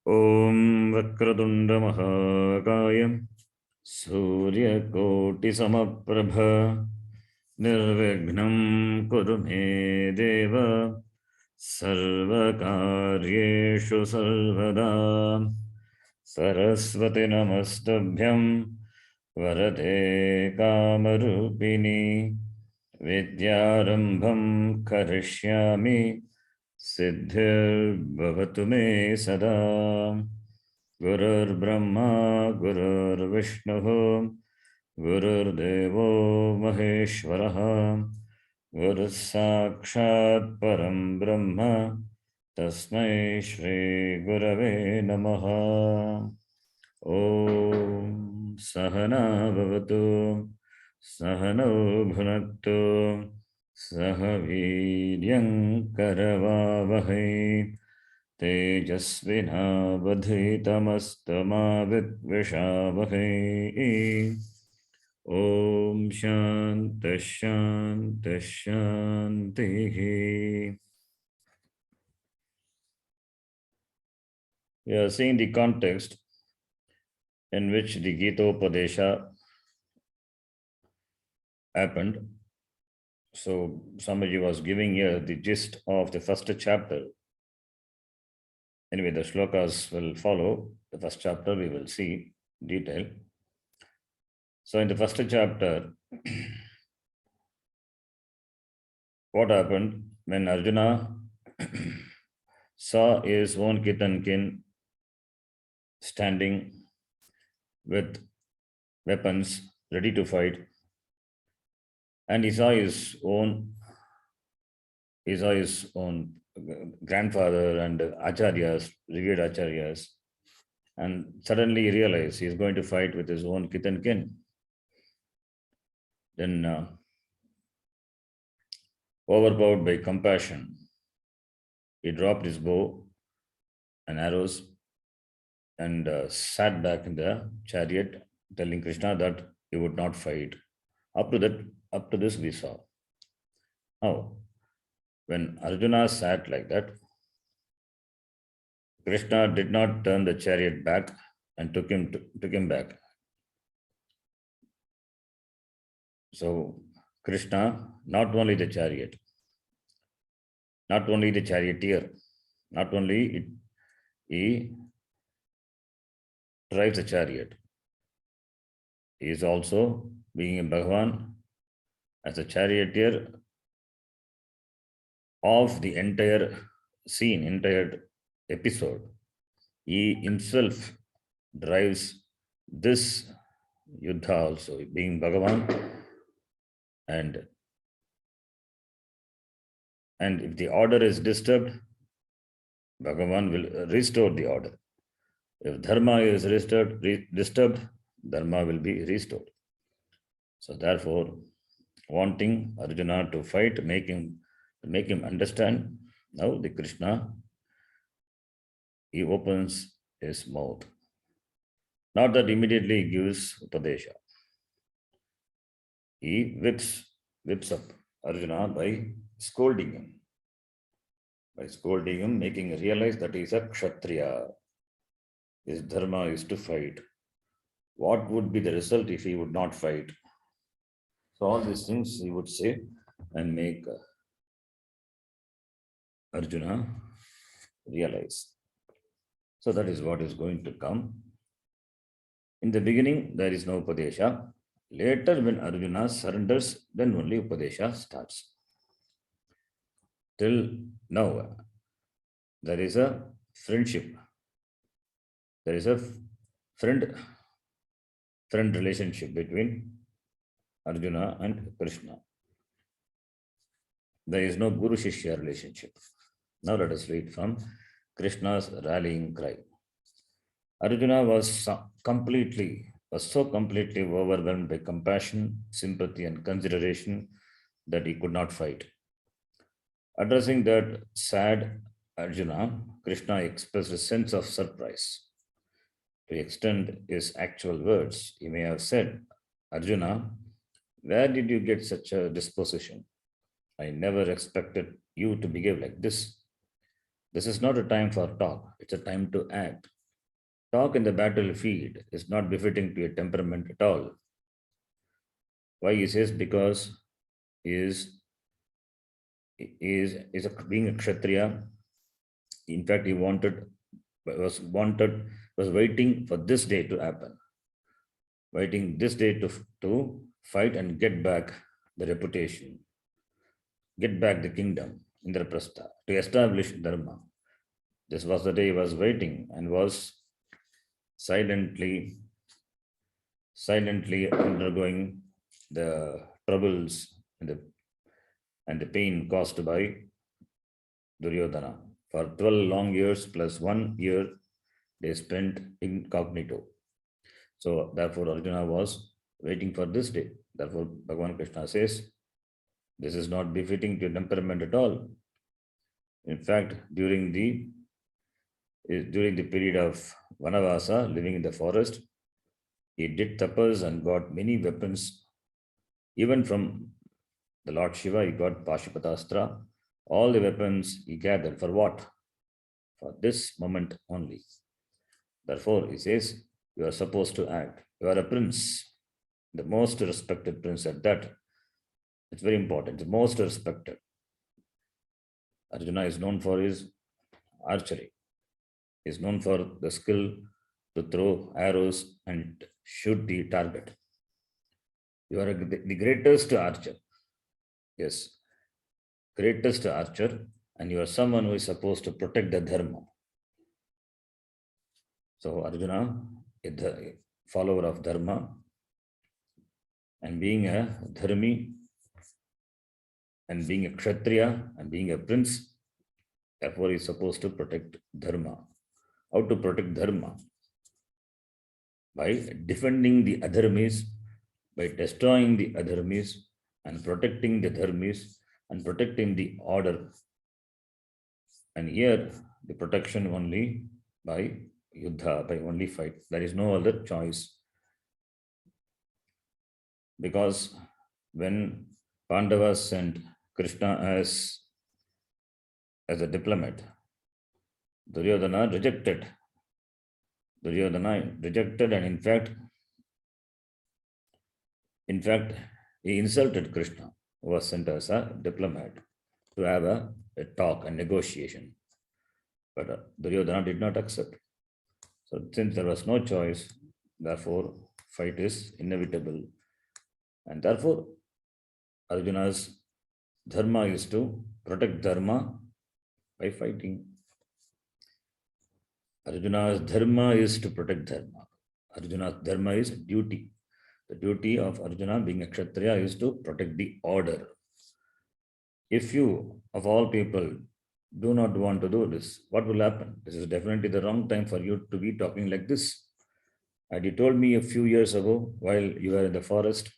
Om Vakratunda Mahakaya Surya Koti Samaprabha Nirvignam Kurume Deva Sarvakaryeshu Sarvada Saraswati Namastabhyam Varade Kamarupini Vidyarambham Karishyami Siddhir me sada Gurur Brahma Gurur Vishnu Gurur Devo Maheshwaraha Guru Sakshat Param Brahma Tasmai Shri Gurave Namaha Om Sahana Bhavatu Sahano Bhunaktu Sahaviryam Karavavahai Tejasvinavadhitamastama Vidvishavahai Om Shanti Shanti Shanti. We are seeing the context in which the Gita Upadesha happened. So somebody was giving here the gist of the first chapter. Anyway, the shlokas will follow. The first chapter we will see detail. So in the first chapter, what happened when Arjuna saw his own kith and kin standing with weapons ready to fight, and he saw his own grandfather and acharyas, revered acharyas, and suddenly he realized he is going to fight with his own kith and kin. Then, overpowered by compassion, he dropped his bow and arrows and sat back in the chariot, telling Krishna that he would not fight. Up to this we saw. Now, when Arjuna sat like that, Krishna did not turn the chariot back and took him back. So Krishna, not only the chariot, not only the charioteer, not only he drives the chariot, he is also being a Bhagavan as a charioteer of the entire scene, entire episode. He himself drives this Yuddha also, being Bhagavan. And if the order is disturbed, Bhagavan will restore the order. If Dharma is disturbed, Dharma will be restored. So therefore, wanting Arjuna to fight, make him understand, now the Krishna, he opens his mouth. Not that immediately he gives Upadesha. He whips up Arjuna by scolding him. By scolding him, making him realize that he is a Kshatriya. His dharma is to fight. What would be the result if he would not fight? So all these things he would say and make Arjuna realize. So that is what is going to come. In the beginning, there is no Upadesha. Later, when Arjuna surrenders, then only Upadesha starts. Till now, there is a friendship. There is a friend relationship between Arjuna and Krishna. There is no Guru Shishya relationship. Now let us read from Krishna's rallying cry. Arjuna was so completely overwhelmed by compassion, sympathy, and consideration that he could not fight. Addressing that sad Arjuna, Krishna expressed a sense of surprise. To extend his actual words, he may have said, Arjuna, where did you get such a disposition? I never expected you to behave like this. This is not a time for talk, it's a time to act. Talk in the battlefield is not befitting to a temperament at all. Why he says? Because he being a Kshatriya. In fact, he was waiting for this day to happen, waiting this day to fight and get back the reputation, get back the kingdom, Indraprastha, to establish Dharma. This was the day he was waiting and was silently, silently undergoing the troubles and the pain caused by Duryodhana. For 12 long years plus 1 year, they spent incognito. So, therefore, Arjuna was waiting for this day. Therefore, Bhagavan Krishna says, this is not befitting to temperament at all. In fact, during the period of Vanavasa, living in the forest, he did tapas and got many weapons. Even from the Lord Shiva, he got Pashupatastra. All the weapons he gathered. For what? For this moment only. Therefore, he says, you are supposed to act. You are a prince, the most respected prince at that. It's very important, the most respected. Arjuna is known for his archery. He is known for the skill to throw arrows and shoot the target. You are the greatest archer. Yes, greatest archer, and you are someone who is supposed to protect the dharma. So Arjuna is the follower of dharma, and being a dharmi, and being a kshatriya, and being a prince, therefore he is supposed to protect dharma. How to protect dharma? By defending the adharmis, by destroying the adharmis, and protecting the dharmis, and protecting the order. And here, the protection only by yuddha, by only fight. There is no other choice. Because when Pandavas sent Krishna as a diplomat, Duryodhana rejected. Duryodhana rejected, and in fact, he insulted Krishna, who was sent as a diplomat to have a talk and negotiation. But Duryodhana did not accept. So since there was no choice, therefore fight is inevitable. And therefore, Arjuna's dharma is to protect dharma by fighting. Arjuna's dharma is to protect dharma. Arjuna's dharma is duty. The duty of Arjuna, being a Kshatriya, is to protect the order. If you, of all people, do not want to do this, what will happen? This is definitely the wrong time for you to be talking like this. And you told me a few years ago, while you were in the forest,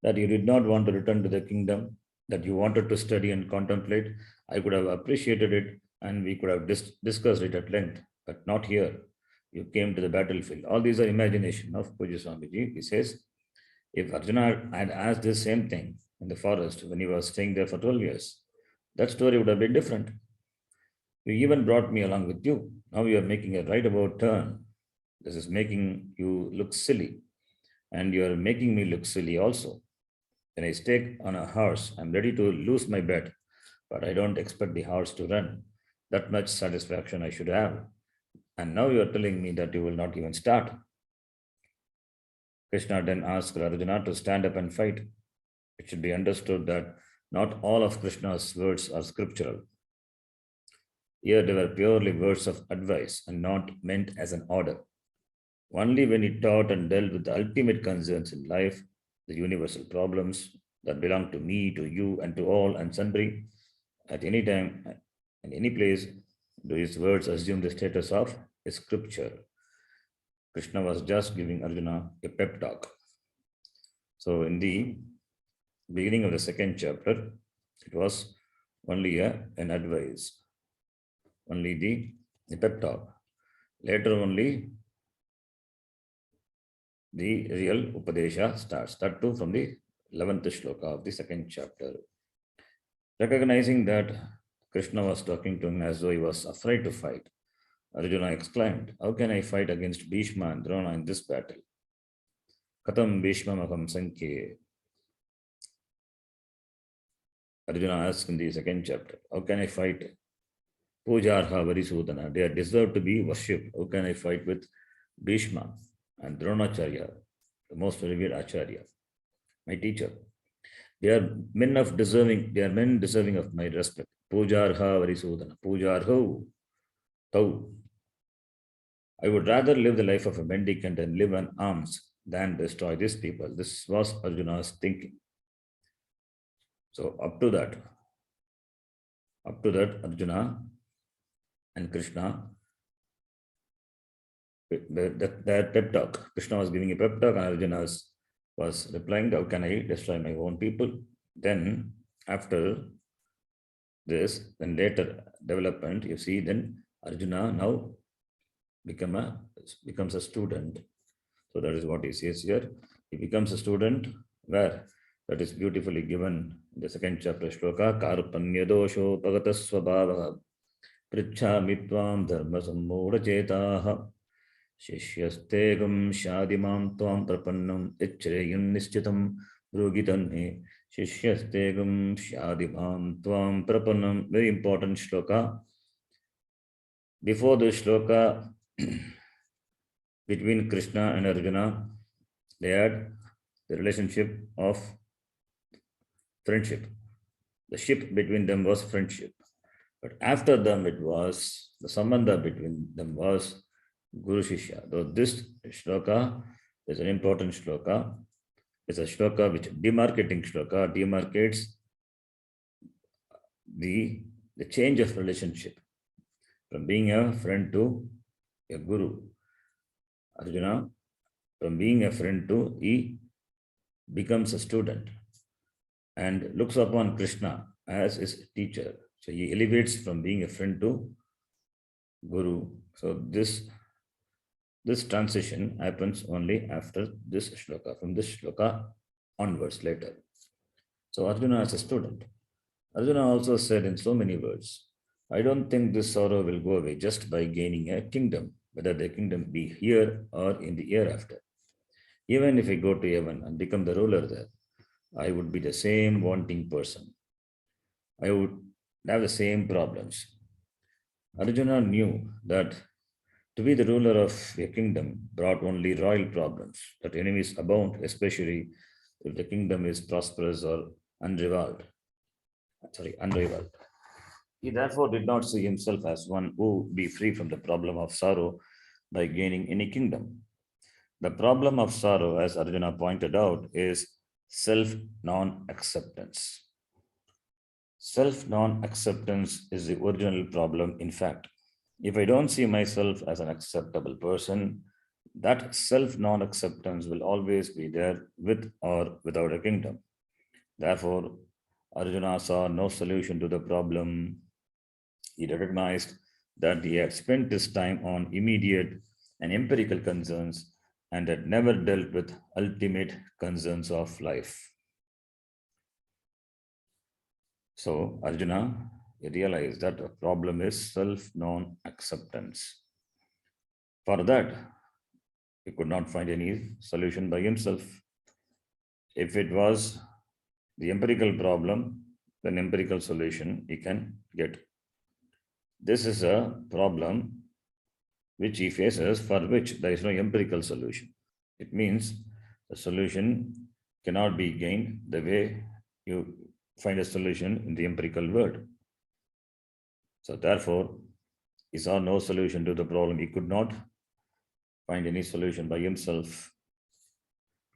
that you did not want to return to the kingdom, that you wanted to study and contemplate. I could have appreciated it and we could have discussed it at length, but not here. You came to the battlefield. All these are imagination of Puja Swamiji. He says, if Arjuna had asked this same thing in the forest when he was staying there for 12 years, that story would have been different. You even brought me along with you. Now you are making a right about turn. This is making you look silly. And you are making me look silly also. When I stake on a horse, I'm ready to lose my bet, but I don't expect the horse to run. That much satisfaction I should have. And now you are telling me that you will not even start. Krishna then asked Arjuna to stand up and fight. It should be understood that not all of Krishna's words are scriptural. Here they were purely words of advice and not meant as an order. Only when he taught and dealt with the ultimate concerns in life, the universal problems that belong to me, to you, and to all and sundry, at any time, in any place, do his words assume the status of a scripture. Krishna was just giving Arjuna a pep talk. So in the beginning of the second chapter, it was only an advice, only the pep talk. Later only the real Upadesha starts. That too from the 11th shloka of the second chapter. Recognizing that Krishna was talking to him as though he was afraid to fight. Arjuna exclaimed, "How can I fight against Bhishma and Drona in this battle? Katam Bhishma Maham Sankhe." Arjuna asked in the second chapter, "How can I fight Pujarha Varisudana? They are deserved to be worshipped. How can I fight with Bhishma and Dronacharya, the most revered Acharya, my teacher? They are men deserving of my respect. Pujarha Varisudana. Pujarho Tau. I would rather live the life of a mendicant and live on alms than destroy these people." This was Arjuna's thinking. So up to that, Arjuna and Krishna, their pep talk. Krishna was giving a pep talk, and Arjuna was replying, "How can I destroy my own people?" Then, after this, then later development, you see, then Arjuna now becomes a student. So that is what he says here. He becomes a student where that is beautifully given in the second chapter shloka. Karpanya dosho pagatasvabhava pritchami tvam dharma sammudha chetaha shishyastegam shadimam tvam prapannam ichreyun nishchitam brugitanhe shishyastegam shadimam tvam prapannam. Very important shloka. Before the shloka, between Krishna and Arjuna, they had the relationship of friendship. The ship between them was friendship. But after them, it was the sambandha between them was Guru Shishya. Though this shloka is an important shloka, it's a shloka which demarcates the change of relationship from being a friend to a guru. Arjuna, from being a friend to he becomes a student and looks upon Krishna as his teacher. So he elevates from being a friend to guru. So this transition happens only after this shloka, from this shloka onwards later. So Arjuna as a student. Arjuna also said in so many words, "I don't think this sorrow will go away just by gaining a kingdom, whether the kingdom be here or in the hereafter. Even if I go to heaven and become the ruler there, I would be the same wanting person. I would have the same problems." Arjuna knew that to be the ruler of a kingdom brought only royal problems, that enemies abound, especially if the kingdom is prosperous or unrivaled. Unrivaled. He therefore did not see himself as one who would be free from the problem of sorrow by gaining any kingdom. The problem of sorrow, as Arjuna pointed out, is self non-acceptance. Self non-acceptance is the original problem, in fact. If I don't see myself as an acceptable person, that self non-acceptance will always be there with or without a kingdom. Therefore, Arjuna saw no solution to the problem. He recognized that he had spent his time on immediate and empirical concerns and had never dealt with ultimate concerns of life. So Arjuna realized that the problem is self non-acceptance. For that, he could not find any solution by himself. If it was the empirical problem, then empirical solution he can get. This is a problem which he faces for which there is no empirical solution. It means the solution cannot be gained the way you find a solution in the empirical world. So therefore, he saw no solution to the problem. He could not find any solution by himself.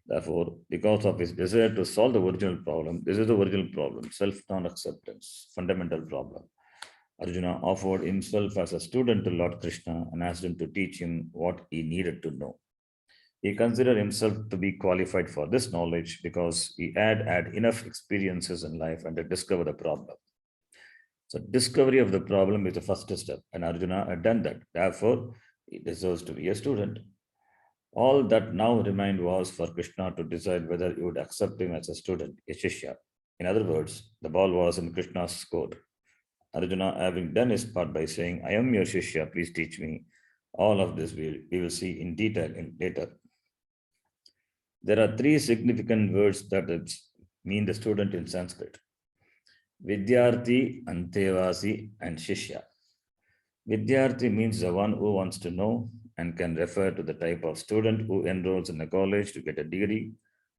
Therefore, because of his desire to solve the original problem, this is the original problem, self-non-acceptance, fundamental problem. Arjuna offered himself as a student to Lord Krishna and asked him to teach him what he needed to know. He considered himself to be qualified for this knowledge because he had enough experiences in life and had discovered the problem. So discovery of the problem is the first step, and Arjuna had done that. Therefore, he deserves to be a student. All that now remained was for Krishna to decide whether he would accept him as a student, a Shishya. In other words, the ball was in Krishna's court. Arjuna, having done his part by saying, I am your Shishya, please teach me. All of this we will see in detail later. There are three significant words that mean the student in Sanskrit: Vidyarthi, Antevasi, and Shishya. Vidyarthi means the one who wants to know and can refer to the type of student who enrolls in a college to get a degree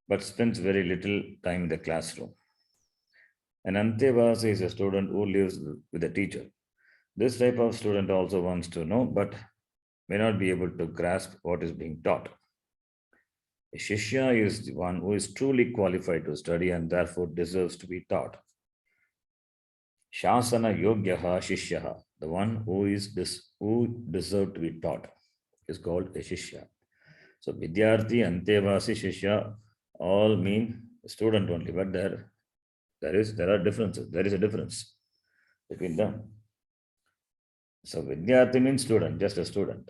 but spends very little time in the classroom. An Antevasi is a student who lives with a teacher. This type of student also wants to know but may not be able to grasp what is being taught. A Shishya is the one who is truly qualified to study and therefore deserves to be taught. Shasana Yogyaha Shishyaha, the one who deserves to be taught, is called a Shishya. So Vidyarthi, Antevasi, Shishya all mean student only, but there are differences. There is a difference between them. So Vidyarthi means student, just a student.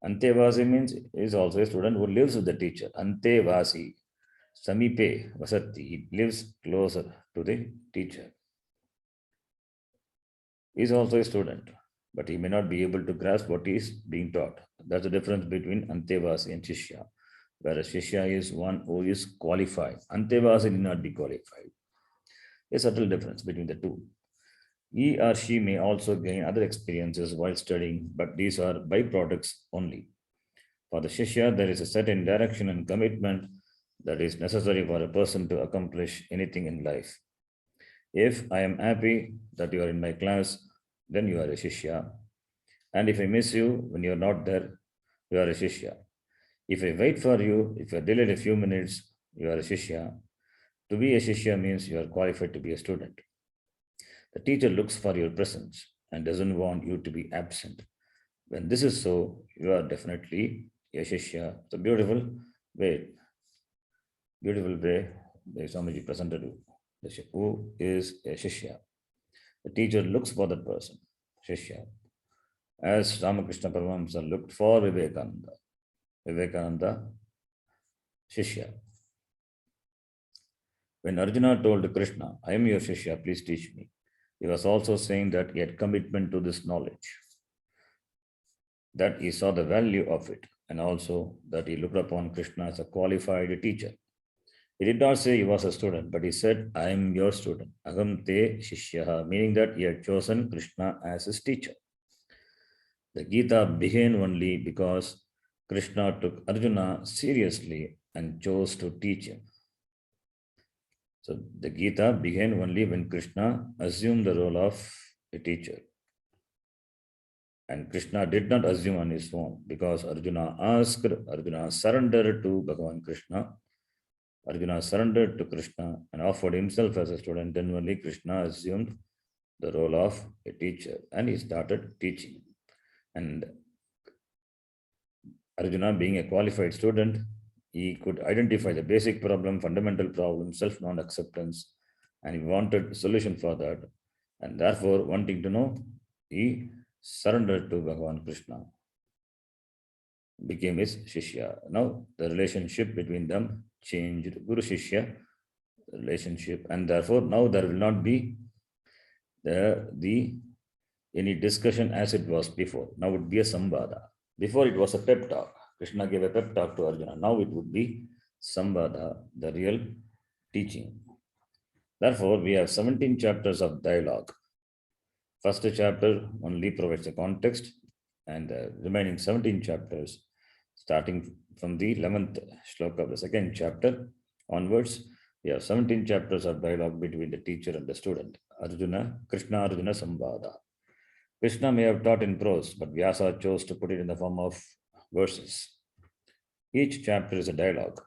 Antevasi means is also a student who lives with the teacher. Antevasi, Samipe Vasati, he lives closer to the teacher. He is also a student, but he may not be able to grasp what is being taught. That's the difference between Antevasi and Shishya, whereas Shishya is one who is qualified. Antevasi need not be qualified. A subtle difference between the two. He or she may also gain other experiences while studying, but these are byproducts only. For the Shishya, there is a certain direction and commitment that is necessary for a person to accomplish anything in life. If I am happy that you are in my class, then you are a Shishya. And if I miss you when you are not there, you are a Shishya. If I wait for you, if you are delayed a few minutes, you are a Shishya. To be a Shishya means you are qualified to be a student. The teacher looks for your presence and doesn't want you to be absent. When this is so, you are definitely a Shishya. It's a beautiful way the Swamiji presented you. Who is a Shishya? The teacher looks for that person, Shishya. As Ramakrishna Paramahamsa looked for Vivekananda. Vivekananda, Shishya. When Arjuna told Krishna, I am your Shishya, please teach me, he was also saying that he had commitment to this knowledge, that he saw the value of it, and also that he looked upon Krishna as a qualified teacher. He did not say he was a student, but he said, I am your student, Agam te Shishyaha, meaning that he had chosen Krishna as his teacher. The Gita began only because Krishna took Arjuna seriously and chose to teach him. So the Gita began only when Krishna assumed the role of a teacher. And Krishna did not assume on his own because Arjuna surrendered to Bhagavan Krishna. Arjuna surrendered to Krishna and offered himself as a student. Then only Krishna assumed the role of a teacher and he started teaching. And Arjuna, being a qualified student, he could identify the basic problem, fundamental problem, self-non-acceptance, and he wanted a solution for that. And therefore, wanting to know, he surrendered to Bhagavan Krishna, became his Shishya. Now, the relationship between them changed, Guru-Shishya relationship, and therefore, now there will not be any discussion as it was before. Now it would be a Samvada. Before it was a pep talk. Krishna gave a pep talk to Arjuna. Now it would be Samvada, the real teaching. Therefore, we have 17 chapters of dialogue. First chapter only provides the context, and the remaining 17 chapters, starting from the 11th shloka of the second chapter onwards, we have 17 chapters of dialogue between the teacher and the student. Krishna-Arjuna Samvada. Krishna may have taught in prose, but Vyasa chose to put it in the form of verses. Each chapter is a dialogue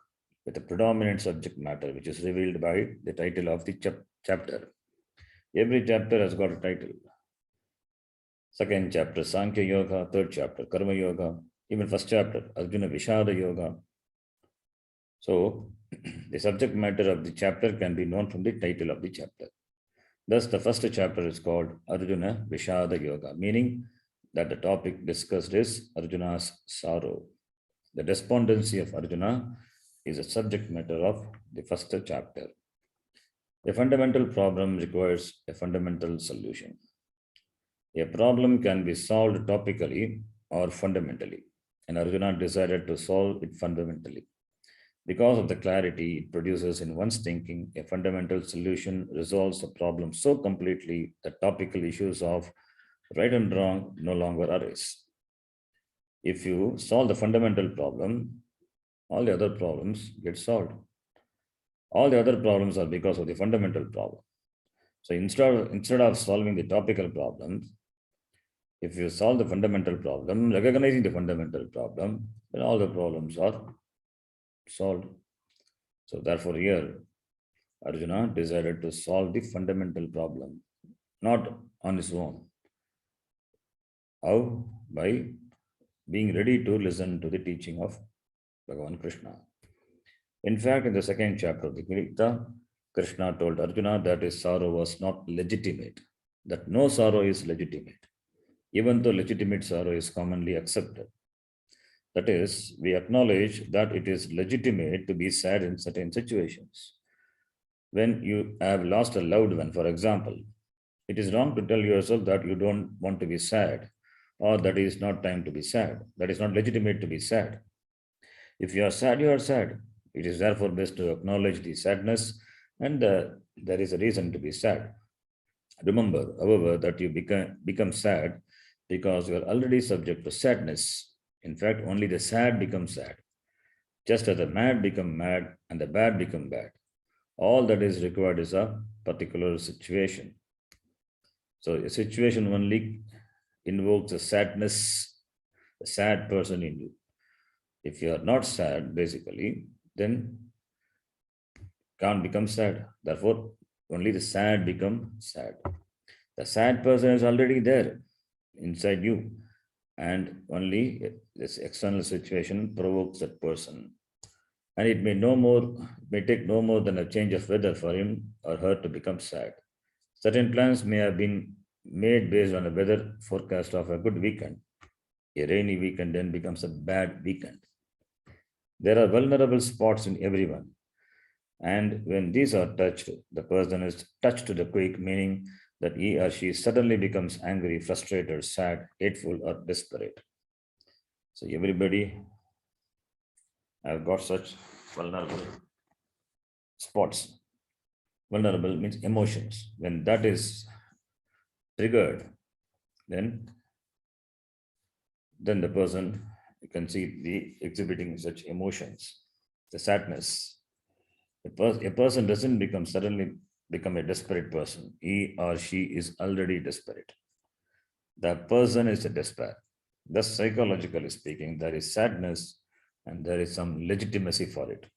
with a predominant subject matter, which is revealed by the title of the chapter. Every chapter has got a title. Second chapter, Sankhya Yoga. Third chapter, Karma Yoga. Even first chapter, Arjuna Vishada Yoga. So, the subject matter of the chapter can be known from the title of the chapter. Thus, the first chapter is called Arjuna Vishada Yoga, meaning that the topic discussed is Arjuna's sorrow. The despondency of Arjuna is the subject matter of the first chapter. A fundamental problem requires a fundamental solution. A problem can be solved topically or fundamentally, and Arjuna decided to solve it fundamentally. Because of the clarity it produces in one's thinking, a fundamental solution resolves the problem so completely that topical issues of right and wrong no longer arise. If you solve the fundamental problem, all the other problems get solved. All the other problems are because of the fundamental problem. So instead of solving the topical problems, if you solve the fundamental problem, recognizing the fundamental problem, then all the problems are solved. So therefore, here Arjuna decided to solve the fundamental problem, not on his own. How? By being ready to listen to the teaching of Bhagavan Krishna. In fact, in the second chapter of the Gita, Krishna told Arjuna that his sorrow was not legitimate, that no sorrow is legitimate, even though legitimate sorrow is commonly accepted. That is, we acknowledge that it is legitimate to be sad in certain situations. When you have lost a loved one, for example, it is wrong to tell yourself that you don't want to be sad or that it is not time to be sad. That is not legitimate to be sad. If you are sad, you are sad. It is therefore best to acknowledge the sadness and there is a reason to be sad. Remember, however, that you become sad because you are already subject to sadness. In fact, only the sad become sad, just as the mad become mad and the bad become bad. All that is required is a particular situation. So a situation only invokes a sadness, a sad person in you. If you are not sad, basically, then can't become sad. Therefore, only the sad become sad. The sad person is already there inside you, and only this external situation provokes that person. And it may take no more than a change of weather for him or her to become sad. Certain plans may have been made based on a weather forecast of a good weekend. A rainy weekend then becomes a bad weekend. There are vulnerable spots in everyone. And when these are touched, the person is touched to the quick, meaning that he or she suddenly becomes angry, frustrated, sad, hateful, or desperate. So everybody have got such vulnerable spots. Vulnerable means emotions. When that is triggered, then the person, you can see the exhibiting such emotions, the sadness. A person doesn't suddenly become a desperate person. He or she is already desperate. The person is a despair. Thus, psychologically speaking, there is sadness and there is some legitimacy for it.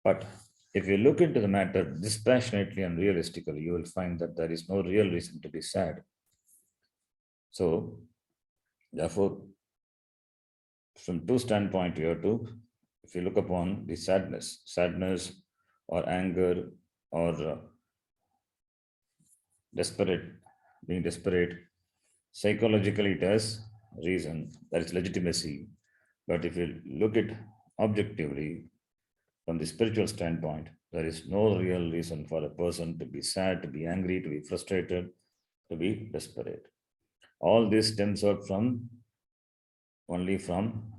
But if you look into the matter dispassionately and realistically, you will find that there is no real reason to be sad. So, therefore, from two standpoint here too, if you look upon the sadness or anger or being desperate, psychologically it has reason, there is legitimacy. But if you look at objectively from the spiritual standpoint, there is no real reason for a person to be sad, to be angry, to be frustrated, to be desperate. All this stems out from only from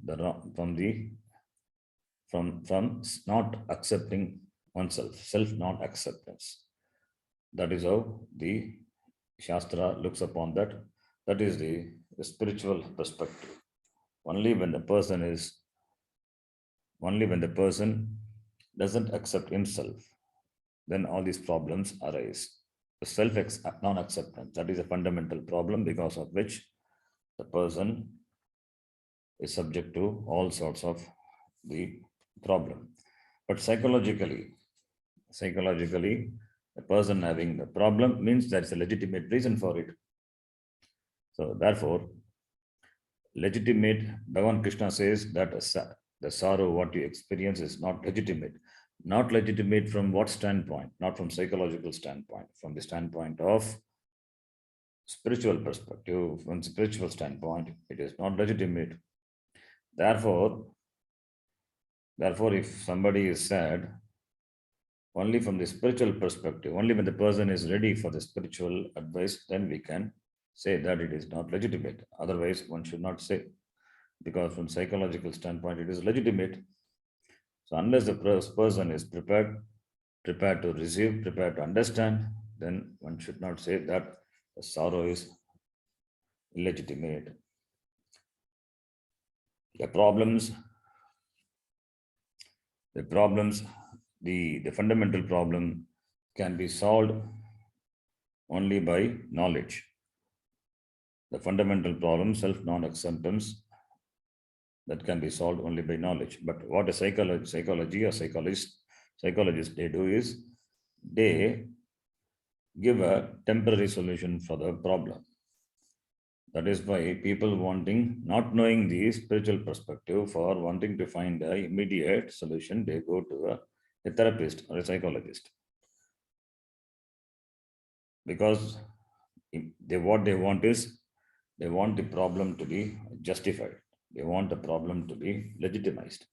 not accepting oneself, self not acceptance. That is how the Shastra looks upon that. That is the spiritual perspective. Only when the person doesn't accept himself, then all these problems arise. The self non-acceptance, that is a fundamental problem because of which the person is subject to all sorts of the problem. But psychologically, a person having the problem means there's a legitimate reason for it. So therefore, legitimate, Bhagavan Krishna says that the sorrow what you experience is not legitimate. Not legitimate from what standpoint? Not from psychological standpoint, from the standpoint of spiritual perspective, from spiritual standpoint, it is not legitimate. Therefore, if somebody is sad, only from the spiritual perspective. Only when the person is ready for the spiritual advice, then we can say that it is not legitimate. Otherwise, one should not say, because from psychological standpoint, it is legitimate. So unless the person is prepared to receive, prepared to understand, then one should not say that the sorrow is illegitimate. The problems, the problems, the fundamental problem can be solved only by knowledge. The fundamental problem, self-non-acceptance, that can be solved only by knowledge. But what a psychology or psychologists they do is they give a temporary solution for the problem. That is why people wanting, not knowing the spiritual perspective, for wanting to find an immediate solution, they go to a therapist or a psychologist. Because what they want is, they want the problem to be justified. They want the problem to be legitimized.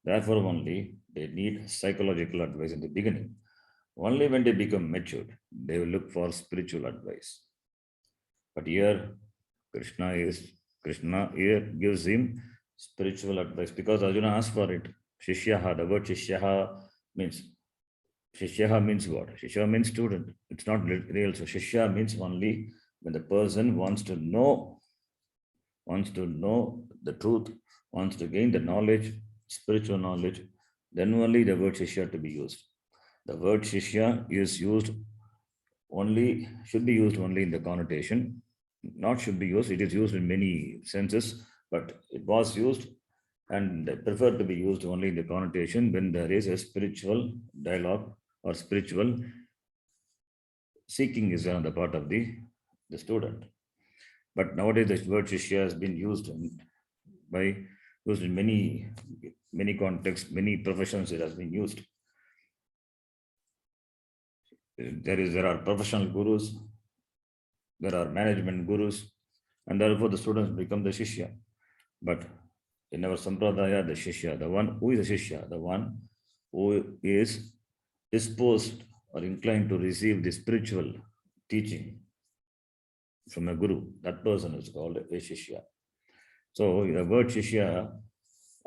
Therefore, only they need psychological advice in the beginning. Only when they become matured, they will look for spiritual advice. But here, Krishna here gives him spiritual advice because Arjuna asked for it. Shishyaha, the word Shishyaha means what? Shishya means student. It's not real. So Shishya means only when the person wants to know the truth, wants to gain the knowledge, spiritual knowledge, then only the word Shishya to be used. The word Shishya is used only, should be used only in the connotation, not should be used, it is used in many senses, but it was used and preferred to be used only in the connotation when there is a spiritual dialogue or spiritual seeking is on the part of the student. But nowadays, the word Shishya has been used in many contexts, many professions. It has been used. There are professional gurus, there are management gurus, and therefore the students become the Shishya. But in our Sampradaya, the Shishya, the one who is a Shishya, the one who is disposed or inclined to receive the spiritual teaching from a guru, that person is called a Shishya. So the word Shishya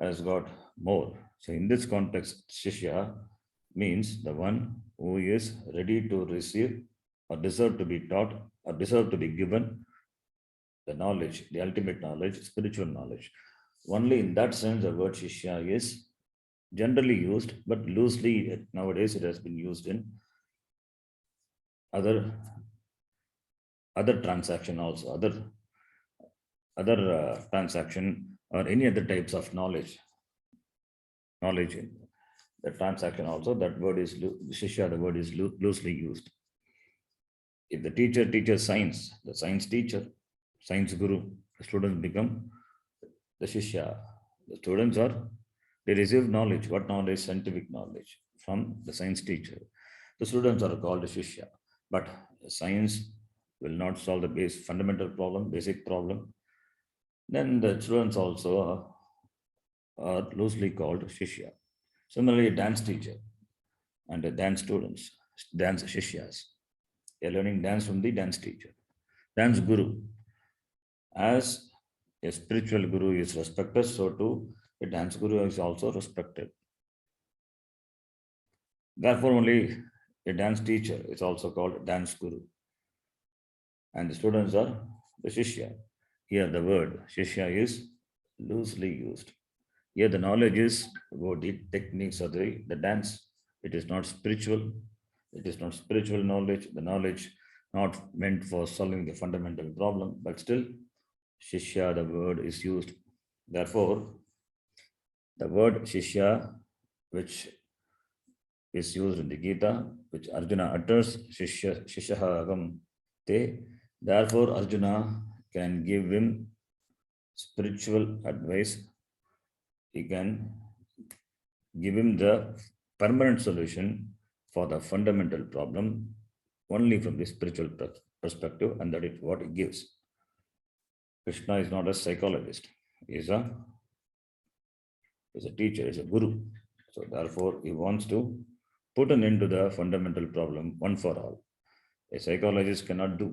has got more. So in this context, Shishya means the one who is ready to receive or deserve to be taught or deserve to be given the knowledge, the ultimate knowledge, spiritual knowledge. Only in that sense, the word Shishya is generally used, but loosely nowadays it has been used in other transaction also, other transaction or any other types of knowledge in the transaction also, that word is Shishya, the word is loosely used. If the teacher teaches science, the science teacher, science guru, the students become the Shishya. The students they receive knowledge. What knowledge? Scientific knowledge from the science teacher. The students are called the Shishya. But science will not solve the fundamental problem, basic problem. Then the students also are loosely called Shishya. Similarly, a dance teacher and the dance students, dance Shishyas. They are learning dance from the dance teacher. Dance guru. As a spiritual guru is respected, so too a dance guru is also respected. Therefore, only a dance teacher is also called dance guru. And the students are the Shishya. Here the word Shishya is loosely used. Here the knowledge is about the techniques of the dance. It is not spiritual. It is not spiritual knowledge. The knowledge not meant for solving the fundamental problem, but still Shishya, the word is used. Therefore, the word Shishya, which is used in the Gita, which Arjuna utters, Shishyaha agam te. Therefore, Arjuna can give him spiritual advice. He can give him the permanent solution for the fundamental problem only from the spiritual perspective, and that is what he gives. Krishna is not a psychologist. He is a teacher, he is a guru. So therefore, he wants to put an end to the fundamental problem one for all. A psychologist cannot do.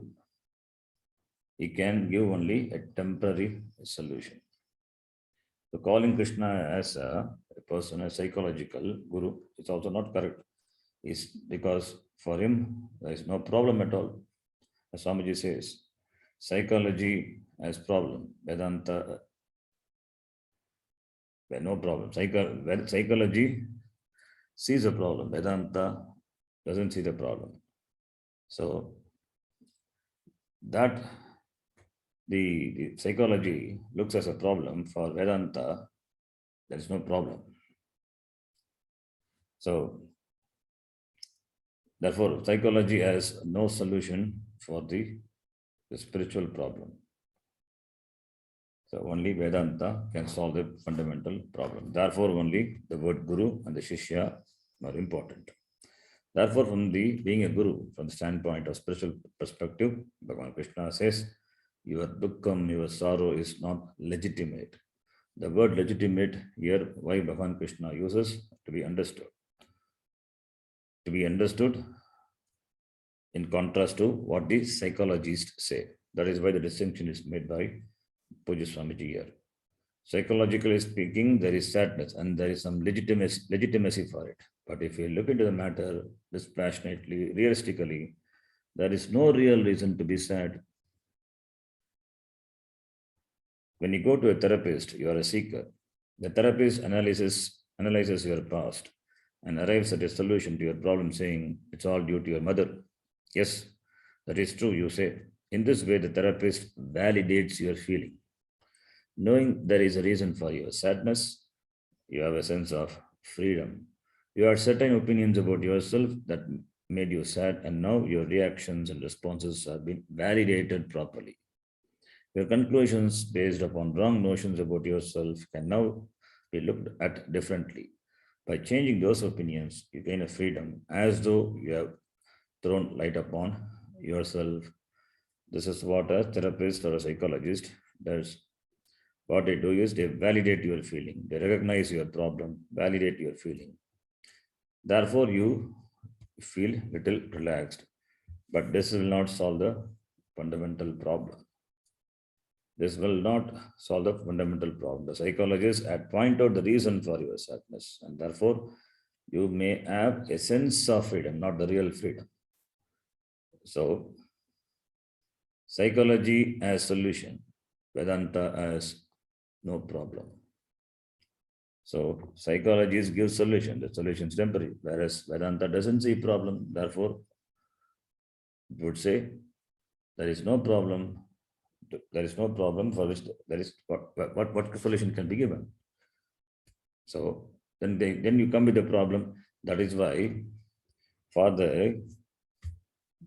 He can give only a temporary solution. So calling Krishna as a person, a psychological guru, is also not correct. Is because for him there is no problem at all. As Swamiji says, psychology has problem. Vedanta, no problem. Psychology sees a problem. Vedanta doesn't see the problem. So that the psychology looks as a problem, for Vedanta, there is no problem. So therefore, psychology has no solution for the spiritual problem. So only Vedanta can solve the fundamental problem. Therefore, only the word Guru and the Shishya are important. Therefore, from the being a Guru, from the standpoint of spiritual perspective, Bhagavan Krishna says, your dukkham, your sorrow is not legitimate. The word legitimate here, why Bhagavan Krishna uses, to be understood. To be understood in contrast to what the psychologists say. That is why the distinction is made by Puja Swamiji here. Psychologically speaking, there is sadness and there is some legitimacy for it. But if you look into the matter dispassionately, realistically, there is no real reason to be sad. When you go to a therapist, you are a seeker. The therapist analyzes your past and arrives at a solution to your problem, saying it's all due to your mother. Yes, that is true, you say. In this way, the therapist validates your feeling. Knowing there is a reason for your sadness, you have a sense of freedom. You had certain opinions about yourself that made you sad, and now your reactions and responses have been validated properly. Your conclusions based upon wrong notions about yourself can now be looked at differently. By changing those opinions, you gain a freedom as though you have thrown light upon yourself. This is what a therapist or a psychologist does. What they do is they validate your feeling, they recognize your problem, validate your feeling. Therefore, you feel little relaxed. But this will not solve the fundamental problem. This will not solve the fundamental problem. The psychologists had point out the reason for your sadness, and therefore you may have a sense of freedom, not the real freedom. So, psychology as solution, Vedanta as no problem. So, psychologists give solution. The solution is temporary, whereas Vedanta doesn't see problem. Therefore, it would say there is no problem. There is no problem for which there is what solution can be given. So then you come with the problem. That is why for the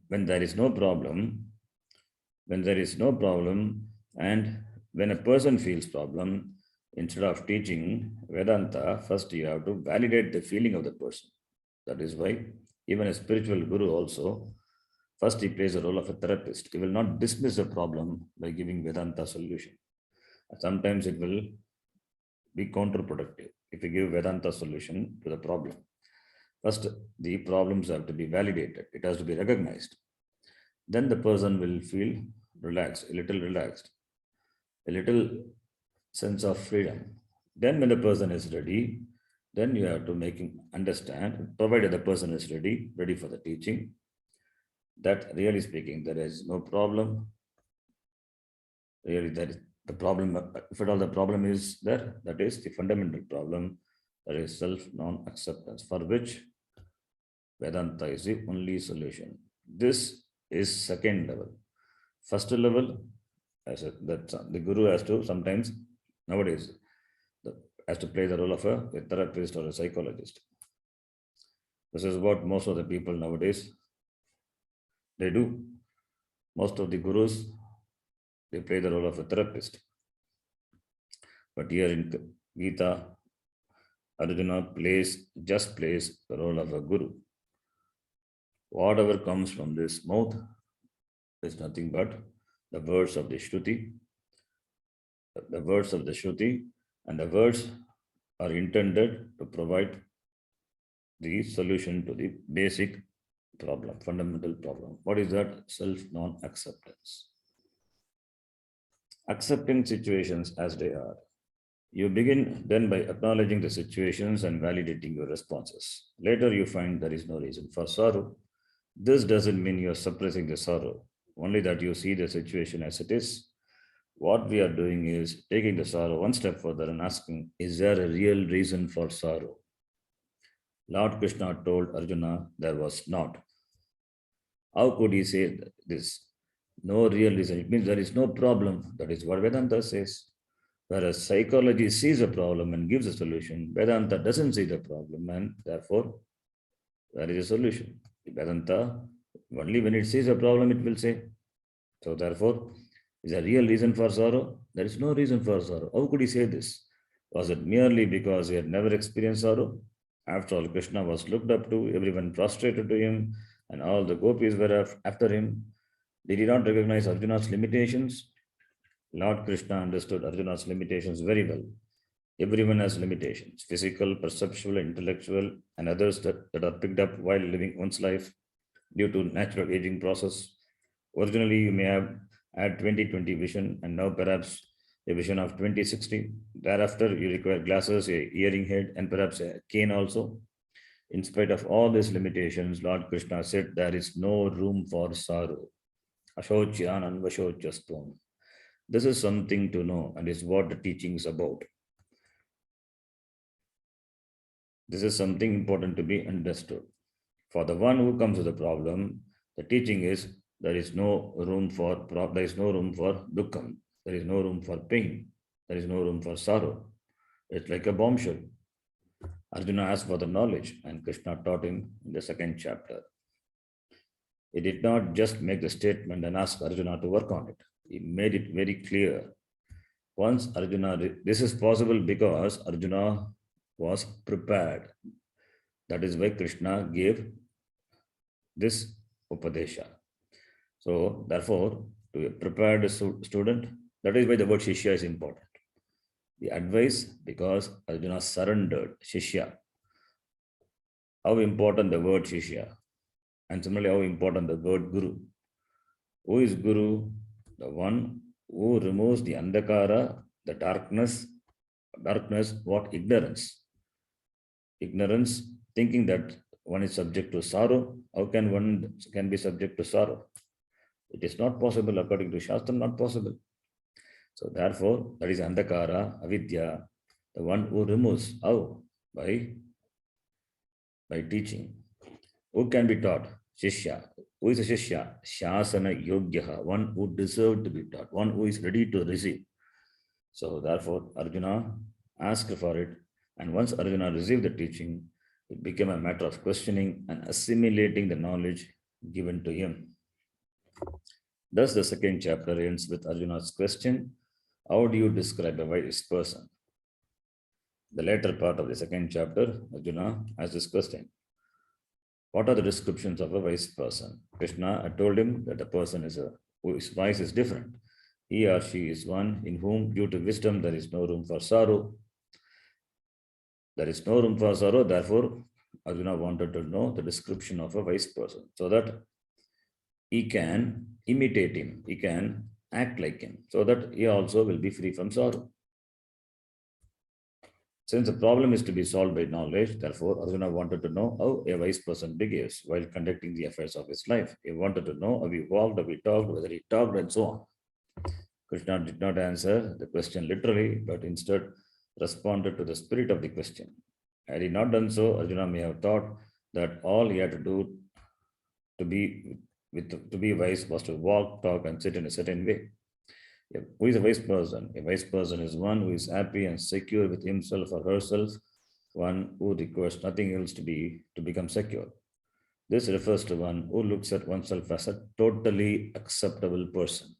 when there is no problem, and when a person feels problem, instead of teaching Vedanta, first you have to validate the feeling of the person. That is why even a spiritual guru also, first he plays the role of a therapist. He will not dismiss a problem by giving Vedanta solution. Sometimes it will be counterproductive if you give Vedanta solution to the problem. First, the problems have to be validated. It has to be recognized. Then the person will feel relaxed, a little sense of freedom. Then when the person is ready, then you have to make him understand, provided the person is ready for the teaching, that really speaking, there is no problem. Really, that is the problem. If at all the problem is there, that is the fundamental problem. That is self non-acceptance, for which Vedanta is the only solution. This is second level. First level, that the guru has to sometimes nowadays has to play the role of a therapist or a psychologist. This is what most of the people nowadays they do. Most of the gurus, they play the role of a therapist. But here in Gita, Arjuna plays the role of a guru. Whatever comes from this mouth is nothing but the words of the Shruti. The words of the Shruti, and the words are intended to provide the solution to the basic problem, fundamental problem. What is that? Self non-acceptance. Accepting situations as they are. You begin then by acknowledging the situations and validating your responses. Later, you find there is no reason for sorrow. This doesn't mean you're suppressing the sorrow, only that you see the situation as it is. What we are doing is taking the sorrow one step further and asking, is there a real reason for sorrow? Lord Krishna told Arjuna there was not. How could he say this? No real reason. It means there is no problem. That is what Vedanta says. Whereas psychology sees a problem and gives a solution, Vedanta doesn't see the problem and therefore there is a solution. Vedanta, only when it sees a problem, it will say. So therefore, is there a real reason for sorrow? There is no reason for sorrow. How could he say this? Was it merely because he had never experienced sorrow? After all, Krishna was looked up to, everyone prostrated to him, and all the gopis were after him. Did he not recognize Arjuna's limitations? Lord Krishna understood Arjuna's limitations very well. Everyone has limitations, physical, perceptual, intellectual, and others that are picked up while living one's life due to natural aging process. Originally, you may have had 20/20 vision and now perhaps a vision of 20/60. Thereafter, you require glasses, a hearing aid, and perhaps a cane also. In spite of all these limitations, Lord Krishna said there is no room for sorrow. Ashochyan Vashochastvam. This is something to know and is what the teaching is about. This is something important to be understood. For the one who comes with a problem, the teaching is there is no room for dukkam. There is no room for pain. There is no room for sorrow. It's like a bombshell. Arjuna asked for the knowledge, and Krishna taught him in the second chapter. He did not just make the statement and ask Arjuna to work on it. He made it very clear. Once Arjuna, this is possible because Arjuna was prepared. That is why Krishna gave this Upadesha. So, therefore, to a prepared student, that is why the word Shishya is important. The advice, because Arjuna surrendered, Shishya. How important the word Shishya, and similarly, how important the word Guru. Who is Guru? The one who removes the andhakara, the darkness, what? Ignorance. Ignorance, thinking that one is subject to sorrow. How can one be subject to sorrow? It is not possible according to Shastra, not possible. So therefore, that is andhakara, avidya, the one who removes. How? By teaching. Who can be taught? Shishya. Who is a Shishya? Shasana Yogyaha, one who deserved to be taught, one who is ready to receive. So therefore, Arjuna asked for it, and once Arjuna received the teaching, it became a matter of questioning and assimilating the knowledge given to him. Thus, the second chapter ends with Arjuna's question, how do you describe a wise person? The later part of the second chapter, Arjuna has this question. What are the descriptions of a wise person? Krishna had told him that the person who is wise is different. He or she is one in whom, due to wisdom, there is no room for sorrow. There is no room for sorrow. Therefore, Arjuna wanted to know the description of a wise person so that he can imitate him, he can act like him, so that he also will be free from sorrow. Since the problem is to be solved by knowledge, therefore, Arjuna wanted to know how a wise person behaves while conducting the affairs of his life. He wanted to know how he walked, how he talked, whether he talked, and so on. Krishna did not answer the question literally, but instead responded to the spirit of the question. Had he not done so, Arjuna may have thought that all he had to do to be wise was to walk, talk, and sit in a certain way. Who is a wise person? A wise person is one who is happy and secure with himself or herself, one who requires nothing else to become secure. This refers to one who looks at oneself as a totally acceptable person.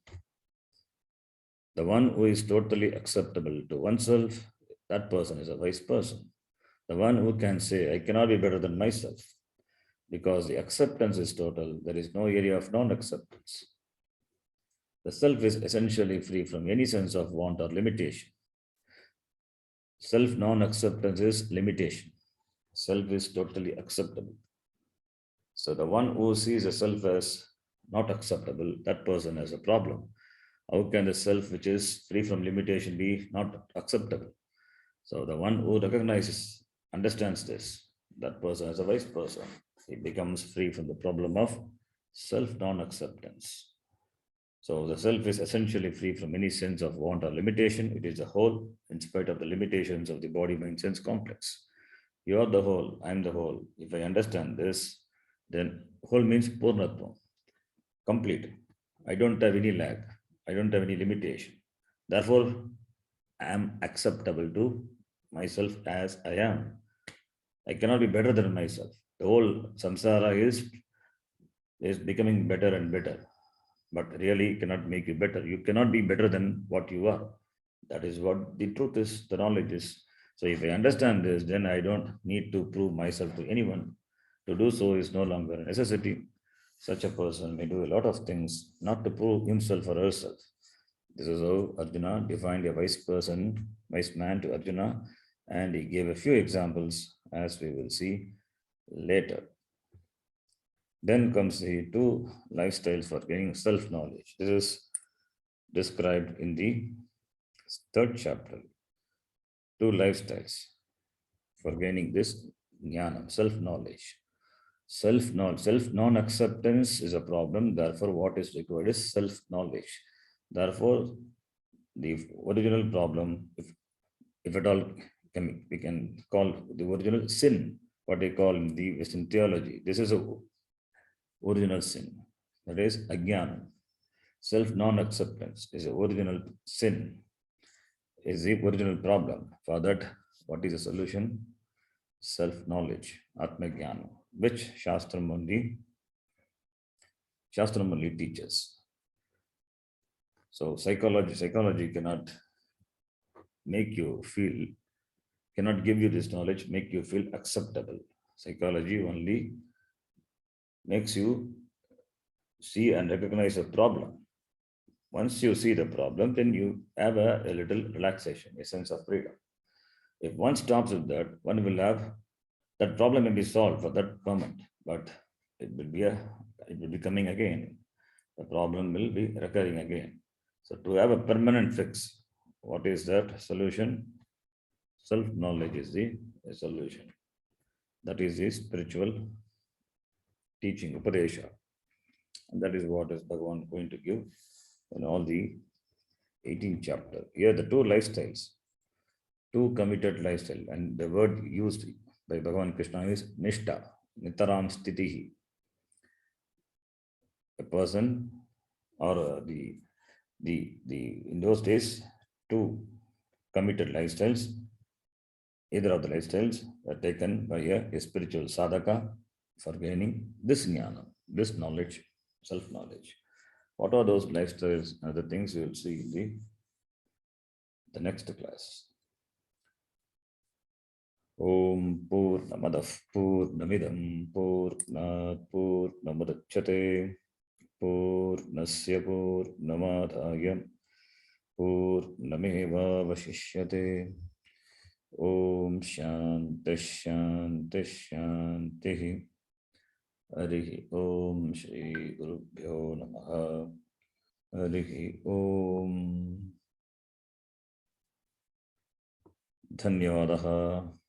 The one who is totally acceptable to oneself, that person is a wise person. The one who can say, I cannot be better than myself, because the acceptance is total, there is no area of non-acceptance. The self is essentially free from any sense of want or limitation. Self non-acceptance is limitation. self is totally acceptable. So the one who sees a self as not acceptable, that person has a problem. How can the self which is free from limitation be not acceptable? So the one who recognizes, understands this, that person is a wise person. He becomes free from the problem of self non-acceptance. So the self is essentially free from any sense of want or limitation. It is a whole in spite of the limitations of the body mind sense complex. You are the whole, I am the whole. If I understand this, then whole means purnatvam, complete. I don't have any lack. I don't have any limitation. Therefore, I am acceptable to myself as I am. I cannot be better than myself. The whole samsara is becoming better and better, but really cannot make you better. You cannot be better than what you are. That is what the truth is, the knowledge is. So if I understand this, then I don't need to prove myself to anyone. To do so is no longer a necessity. Such a person may do a lot of things not to prove himself or herself. This is how Arjuna defined a wise person, wise man to Arjuna, and he gave a few examples as we will see later. Then comes the two lifestyles for gaining self knowledge. This is described in the third chapter. Two lifestyles for gaining this jnanam, self knowledge. Self non acceptance is a problem. Therefore, what is required is self knowledge. Therefore, the original problem, if at all, we can call the original sin, what they call in the Western theology. This is a original sin. That is ajnana. Self non-acceptance is the original sin, is the original problem. For that, what is the solution? Self-knowledge, atmajnana, which Shastram only teaches. So psychology cannot make you feel, cannot give you this knowledge, make you feel acceptable. Psychology only makes you see and recognize a problem. Once you see the problem, then you have a little relaxation, a sense of freedom. If one stops with that, one will have that problem may be solved for that moment, but it will be coming again. The problem will be recurring again. So to have a permanent fix, what is that solution? Self-knowledge is the solution. That is the spiritual teaching, Upadesha. And that is what is Bhagavan going to give in all the 18th chapter. Here the two lifestyles, two committed lifestyle, and the word used by Bhagavan Krishna is Nishta, Nitaram Stitihi. A person or the in those days, two committed lifestyles, either of the lifestyles are taken by a spiritual sadhaka for gaining this jnana, this knowledge, self-knowledge. What are those lifestyles and the things we will see in the next class. Om Purnamadah Purnamidam Purnat Purnamudachyate Purnasya Purnamadhaya Purnameva Vashishyate. Om Shanti Shanti Shanti. Harihi Om Shri Gurubhyo Namaha. Harihi Om. Dhanyavadaha.